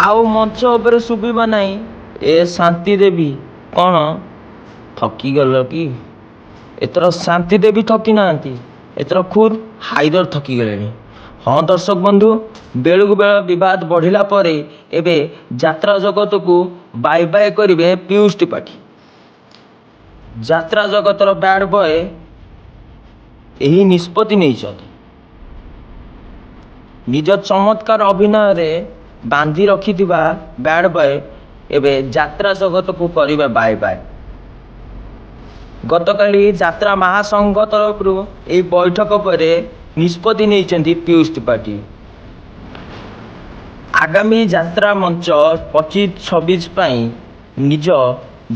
ଆଉ ମଞ୍ଚ ଉପରେ ଶୁଭିବ ନାହିଁ ଏ ଶାନ୍ତି ଦେବୀ କ'ଣ ଠକିଗଲ କି? ଏଥର ଶାନ୍ତି ଦେବୀ ଠକି ନାହାନ୍ତି, ଏଥର ଖୁଦ୍ ହାଇଦର ଠକିଗଲେଣି। ହଁ ଦର୍ଶକ ବନ୍ଧୁ, ବେଳକୁ ବେଳ ବିବାଦ ବଢ଼ିଲା ପରେ ଏବେ ଯାତ୍ରା ଜଗତକୁ ବାଏ ବାଏ କରିବେ ପିୟୁଷ ତ୍ରିପାଠୀ। ଯାତ୍ରା ଜଗତର ବ୍ୟାଡ୍ ବୟ ଏହି ନିଷ୍ପତ୍ତି ନେଇଛନ୍ତି। ନିଜ ଚମତ୍କାର ଅଭିନୟରେ ବାନ୍ଧି ରଖିଥିବା ବ୍ୟାଡ୍ ବୟ ଏବେ ଯାତ୍ରା ଜଗତକୁ କରିବେ ବାଏ ବାଏ। ଗତକାଲି ଯାତ୍ରା ମହାସଂଘ ତରଫରୁ ଏହି ବୈଠକ ପରେ ନିଷ୍ପତ୍ତି ନେଇଛନ୍ତି ପିୟୁଷ ତ୍ରିପାଠୀ। ଆଗାମୀ ଯାତ୍ରା ମଞ୍ଚ 25-26 ପାଇଁ ନିଜ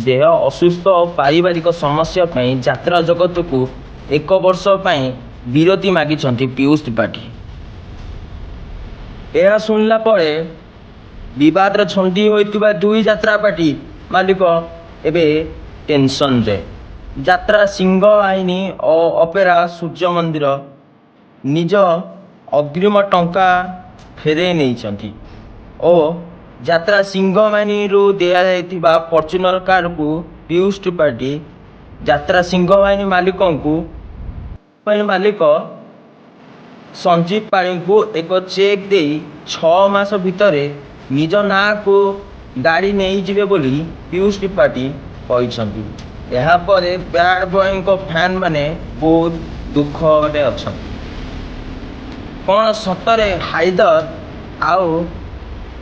ଦେହ ଅସୁସ୍ଥ ଓ ପାରିବାରିକ ସମସ୍ୟା ପାଇଁ ଯାତ୍ରା ଜଗତକୁ 1 ବର୍ଷ ପାଇଁ ବିରତି ମାଗିଛନ୍ତି ପିୟୁଷ ତ୍ରିପାଠୀ। ଏହା ଶୁଣିଲା ପରେ ବିବାଦରେ ଛନ୍ଦି ହୋଇଥିବା ଦୁଇ ଯାତ୍ରା ପାର୍ଟି ମାଲିକ ଏବେ ଟେନସନରେ। ଯାତ୍ରା ସିଂହ ବାହିନୀ ଓ ଅପେରା ସୂର୍ଯ୍ୟ ମନ୍ଦିର ନିଜ ଅଗ୍ରିମ ଟଙ୍କା ଫେରାଇ ନେଇଛନ୍ତି ଓ ଯାତ୍ରା ସିଂହ ବାହିନୀରୁ ଦିଆଯାଇଥିବା ଫର୍ଚ୍ୟୁନର କାରକୁ ପିୟୁଷ ତ୍ରିପାଠୀ ଯାତ୍ରା ସିଂହ ବାହିନୀ ମାଲିକ ସଞ୍ଜୀବ ପାଢ଼ୀଙ୍କୁ ଏକ ଚେକ୍ ଦେଇ 6 ମାସ ଭିତରେ ନିଜ ନାଁକୁ ଗାଡ଼ି ନେଇଯିବେ ବୋଲି ପିୟୁଷ ତ୍ରିପାଠୀ କହିଛନ୍ତି। ଏହାପରେ ବ୍ୟାଡ୍ ବୟଙ୍କ ଫ୍ୟାନ୍ମାନେ ବହୁତ ଦୁଃଖରେ ଅଛନ୍ତି। କ'ଣ ସତରେ ହାଇଦର ଆଉ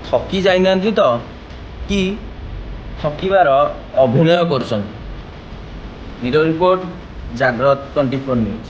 ଠକି ଯାଇନାହାନ୍ତି ତ, କି ଠକିବାର ଅଭିନୟ କରୁଛନ୍ତି? ବ୍ୟୁରୋ ରିପୋର୍ଟ, ଜାଗ୍ରତ 24 ନ୍ୟୁଜ୍।